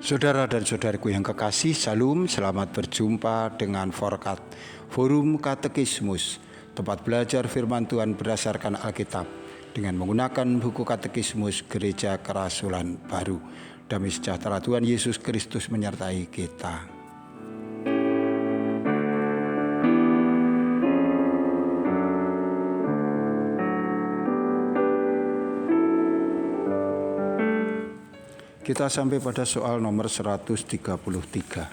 Saudara dan saudariku yang kekasih, Salam, selamat berjumpa dengan Forkat, Forum Katekismus, tempat belajar firman Tuhan berdasarkan Alkitab, dengan menggunakan buku Katekismus Gereja Kerasulan Baru. Damai sejahtera Tuhan Yesus Kristus menyertai kita. Kita sampai pada soal nomor 133.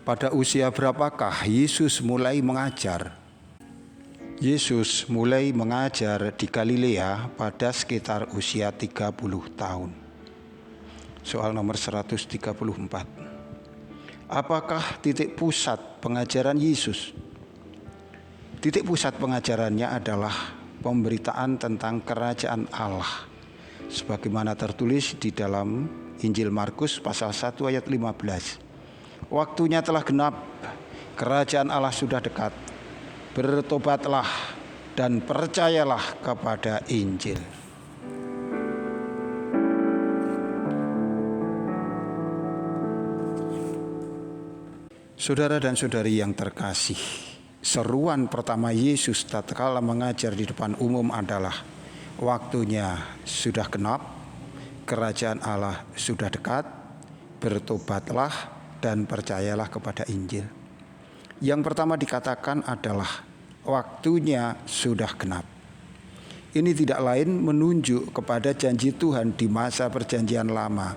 Pada usia berapakah Yesus mulai mengajar? Yesus mulai mengajar di Galilea pada sekitar usia 30 tahun. Soal nomor 134. Apakah titik pusat pengajaran Yesus? Titik pusat pengajarannya adalah pemberitaan tentang kerajaan Allah, sebagaimana tertulis di dalam Injil Markus pasal 1 ayat 15. Waktunya telah genap, kerajaan Allah sudah dekat. Bertobatlah dan percayalah kepada Injil. Saudara dan saudari yang terkasih, seruan pertama Yesus tatkala mengajar di depan umum adalah waktunya sudah genap, kerajaan Allah sudah dekat, bertobatlah dan percayalah kepada Injil. Yang pertama dikatakan adalah waktunya sudah genap. Ini tidak lain menunjuk kepada janji Tuhan di masa perjanjian lama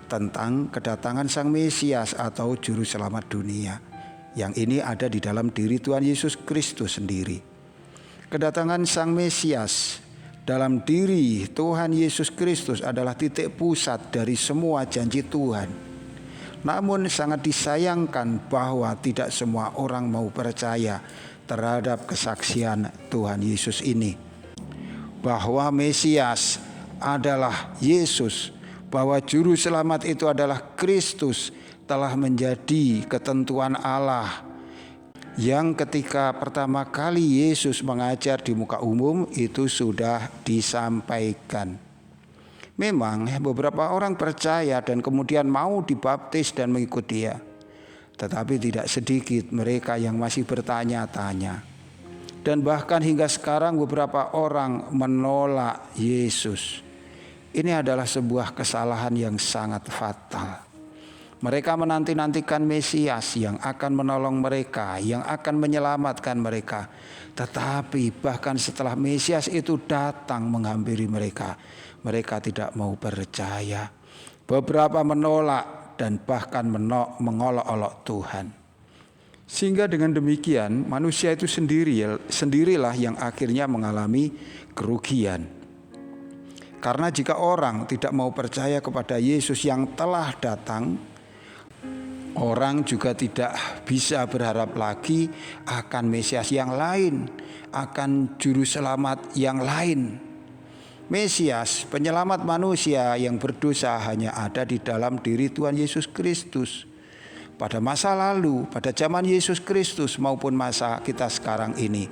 tentang kedatangan Sang Mesias atau Juru Selamat dunia. Yang ini ada di dalam diri Tuhan Yesus Kristus sendiri. Kedatangan Sang Mesias dalam diri Tuhan Yesus Kristus adalah titik pusat dari semua janji Tuhan. Namun sangat disayangkan bahwa tidak semua orang mau percaya terhadap kesaksian Tuhan Yesus ini, bahwa Mesias adalah Yesus, bahwa Juru Selamat itu adalah Kristus, telah menjadi ketentuan Allah yang ketika pertama kali Yesus mengajar di muka umum itu sudah disampaikan. Memang beberapa orang percaya dan kemudian mau dibaptis dan mengikut Dia. Tetapi tidak sedikit mereka yang masih bertanya-tanya. Dan bahkan hingga sekarang beberapa orang menolak Yesus. Ini adalah sebuah kesalahan yang sangat fatal. Mereka menanti-nantikan Mesias yang akan menolong mereka, yang akan menyelamatkan mereka. Tetapi bahkan setelah Mesias itu datang menghampiri mereka, mereka tidak mau percaya. Beberapa menolak dan bahkan mengolok-olok Tuhan. Sehingga dengan demikian manusia itu sendirilah yang akhirnya mengalami kerugian. Karena jika orang tidak mau percaya kepada Yesus yang telah datang, orang juga tidak bisa berharap lagi akan Mesias yang lain, akan Juru Selamat yang lain. Mesias, penyelamat manusia yang berdosa, hanya ada di dalam diri Tuhan Yesus Kristus. Pada masa lalu, pada zaman Yesus Kristus maupun masa kita sekarang ini,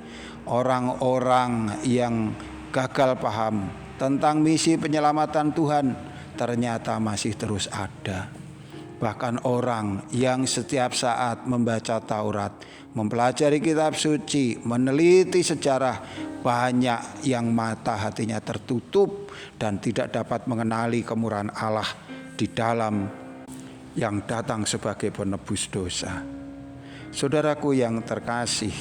orang-orang yang gagal paham tentang misi penyelamatan Tuhan ternyata masih terus ada. Bahkan orang yang setiap saat membaca Taurat, mempelajari kitab suci, meneliti sejarah, banyak yang mata hatinya tertutup dan tidak dapat mengenali kemurahan Allah di dalam yang datang sebagai penebus dosa. Saudaraku yang terkasih,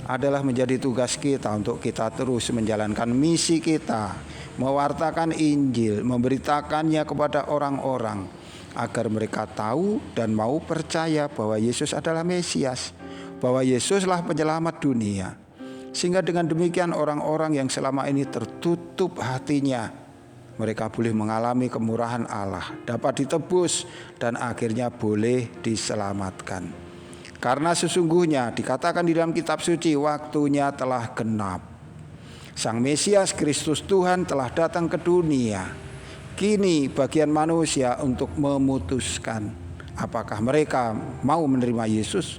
adalah menjadi tugas kita untuk kita terus menjalankan misi kita, mewartakan Injil, memberitakannya kepada orang-orang, agar mereka tahu dan mau percaya bahwa Yesus adalah Mesias, bahwa Yesuslah penyelamat dunia. Sehingga dengan demikian orang-orang yang selama ini tertutup hatinya, mereka boleh mengalami kemurahan Allah, dapat ditebus dan akhirnya boleh diselamatkan. Karena sesungguhnya dikatakan di dalam kitab suci, waktunya telah genap. Sang Mesias Kristus Tuhan telah datang ke dunia. Kini bagian manusia untuk memutuskan apakah mereka mau menerima Yesus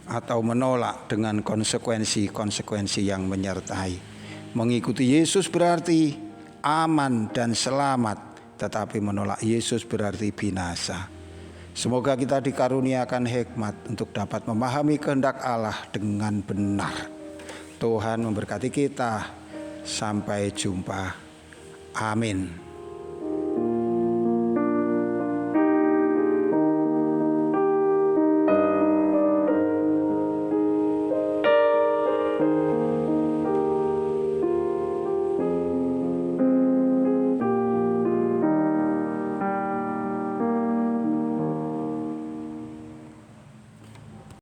atau menolak dengan konsekuensi-konsekuensi yang menyertai. Mengikuti Yesus berarti aman dan selamat, tetapi menolak Yesus berarti binasa. Semoga kita dikaruniakan hikmat untuk dapat memahami kehendak Allah dengan benar. Tuhan memberkati kita. Sampai jumpa. Amin.